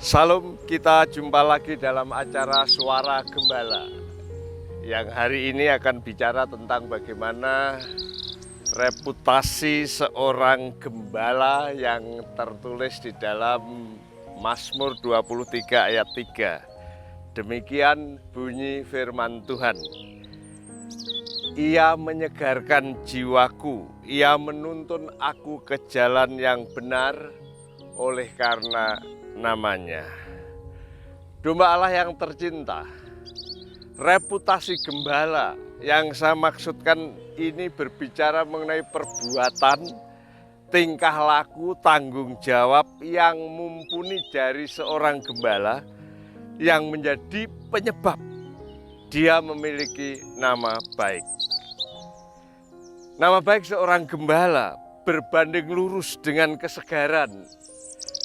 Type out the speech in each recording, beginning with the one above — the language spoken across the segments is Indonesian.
Salam, kita jumpa lagi dalam acara Suara Gembala yang hari ini akan bicara tentang bagaimana reputasi seorang gembala yang tertulis di dalam Mazmur 23 ayat 3. Demikian bunyi firman Tuhan. Ia menyegarkan jiwaku, ia menuntun aku ke jalan yang benar oleh karena namanya. Domba Allah yang tercinta, reputasi gembala yang saya maksudkan ini berbicara mengenai perbuatan, tingkah laku, tanggung jawab yang mumpuni dari seorang gembala yang menjadi penyebab dia memiliki nama baik. Nama baik seorang gembala berbanding lurus dengan kesegaran,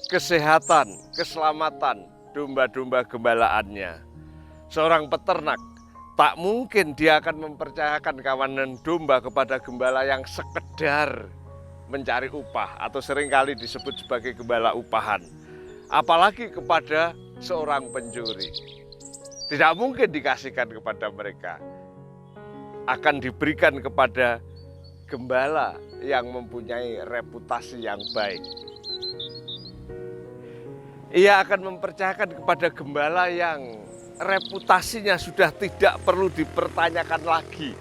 kesehatan, keselamatan domba-domba gembalaannya. Seorang peternak tak mungkin dia akan mempercayakan kawanan domba kepada gembala yang sekedar mencari upah atau seringkali disebut sebagai gembala upahan. Apalagi kepada seorang pencuri. Tidak mungkin dikasihkan kepada mereka. Akan diberikan kepada gembala yang mempunyai reputasi yang baik. Ia akan mempercayakan kepada gembala yang reputasinya sudah tidak perlu dipertanyakan lagi.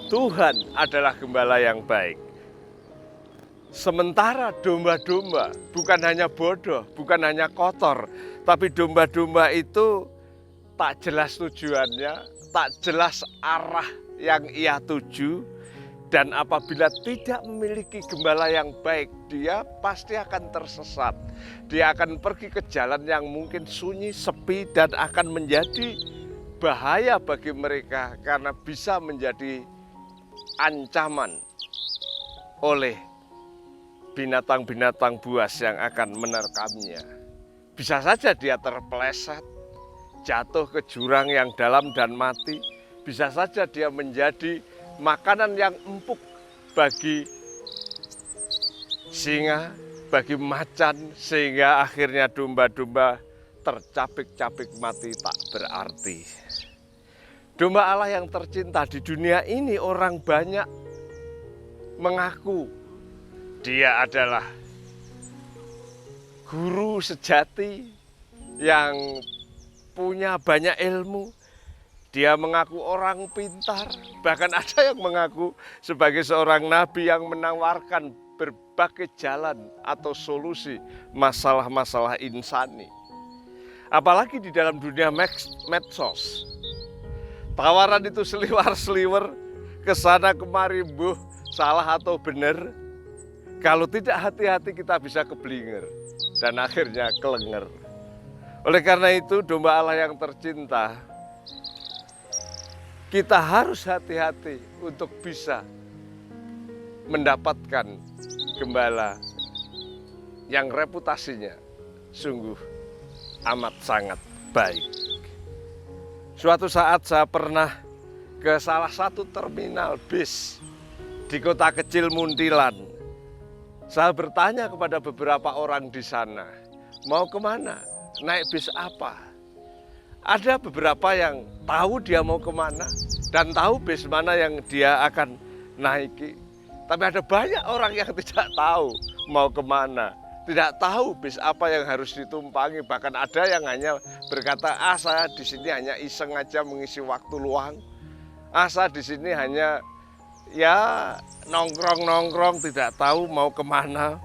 Tuhan adalah gembala yang baik. Sementara domba-domba bukan hanya bodoh, bukan hanya kotor, tapi domba-domba itu tak jelas tujuannya, tak jelas arah yang ia tuju. Dan apabila tidak memiliki gembala yang baik, dia pasti akan tersesat. Dia akan pergi ke jalan yang mungkin sunyi, sepi, dan akan menjadi bahaya bagi mereka karena bisa menjadi ancaman oleh binatang-binatang buas yang akan menerkamnya. Bisa saja dia terpeleset, jatuh ke jurang yang dalam dan mati. Bisa saja dia menjadi makanan yang empuk bagi singa, bagi macan, sehingga akhirnya domba-domba tercapik-capik mati tak berarti. Domba Allah yang tercinta di dunia ini, orang banyak mengaku dia adalah guru sejati yang punya banyak ilmu. Dia mengaku orang pintar, bahkan ada yang mengaku sebagai seorang nabi yang menawarkan berbagai jalan atau solusi masalah-masalah insani. Apalagi di dalam dunia medsos. Tawaran itu seliwar-seliwer, kesana kemari, salah atau benar. Kalau tidak hati-hati kita bisa keblinger dan akhirnya kelenger. Oleh karena itu domba Allah yang tercinta, kita harus hati-hati untuk bisa mendapatkan gembala yang reputasinya sungguh amat sangat baik. Suatu saat saya pernah ke salah satu terminal bis di kota kecil Muntilan. Saya bertanya kepada beberapa orang di sana, mau kemana? Naik bis apa? Ada beberapa yang tahu dia mau kemana dan tahu bis mana yang dia akan naiki. Tapi ada banyak orang yang tidak tahu mau kemana, tidak tahu bis apa yang harus ditumpangi. Bahkan ada yang hanya berkata, saya di sini hanya iseng aja mengisi waktu luang. Saya di sini hanya ya nongkrong-nongkrong, tidak tahu mau kemana.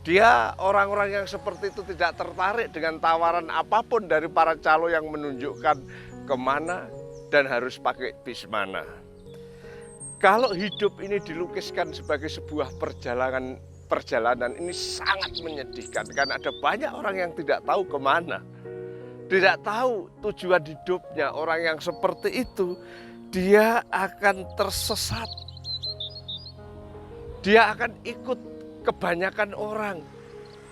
Dia orang-orang yang seperti itu tidak tertarik dengan tawaran apapun dari para calo yang menunjukkan kemana dan harus pakai bis mana. Kalau hidup ini dilukiskan sebagai sebuah perjalanan ini sangat menyedihkan karena ada banyak orang yang tidak tahu kemana. Tidak tahu tujuan hidupnya. Orang yang seperti itu dia akan tersesat. Dia akan ikut kebanyakan orang.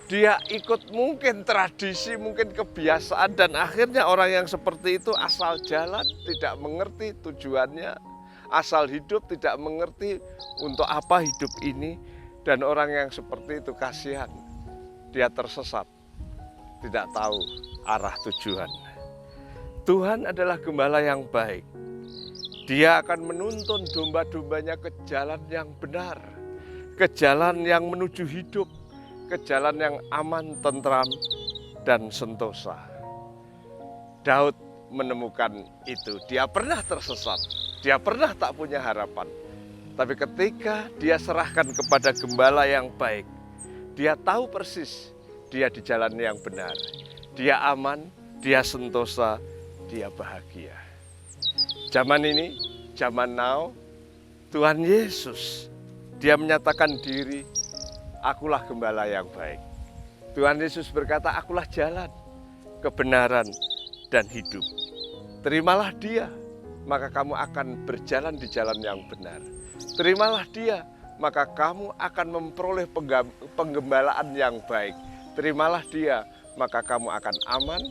Dia ikut mungkin tradisi, mungkin kebiasaan, dan akhirnya orang yang seperti itu asal jalan, tidak mengerti tujuannya, asal hidup tidak mengerti untuk apa hidup ini, dan orang yang seperti itu kasihan, dia tersesat. tidak tahu arah tujuan. Tuhan adalah gembala yang baik. Dia akan menuntun domba-dombanya ke jalan yang benar, ke jalan yang menuju hidup, ke jalan yang aman, tentram, dan sentosa. Daud menemukan itu. Dia pernah tersesat, dia pernah tak punya harapan. Tapi ketika dia serahkan kepada gembala yang baik, dia tahu persis dia di jalan yang benar. Dia aman, dia sentosa, dia bahagia. Zaman ini, zaman now, Tuhan Yesus, dia menyatakan diri, akulah gembala yang baik. Tuhan Yesus berkata, akulah jalan, kebenaran, dan hidup. Terimalah dia, maka kamu akan berjalan di jalan yang benar. Terimalah dia, maka kamu akan memperoleh penggembalaan yang baik. Terimalah dia, maka kamu akan aman,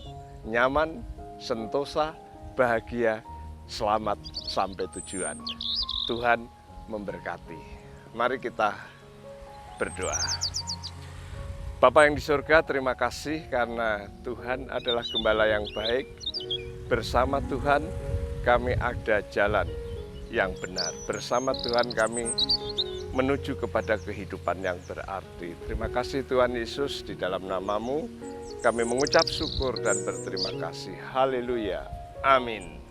nyaman, sentosa, bahagia, selamat sampai tujuan. Tuhan memberkati. Mari kita berdoa. Bapa yang di surga, terima kasih karena Tuhan adalah gembala yang baik. Bersama Tuhan kami ada jalan yang benar. Bersama Tuhan kami menuju kepada kehidupan yang berarti. Terima kasih Tuhan Yesus, di dalam nama-Mu kami mengucap syukur dan berterima kasih. Haleluya. Amin.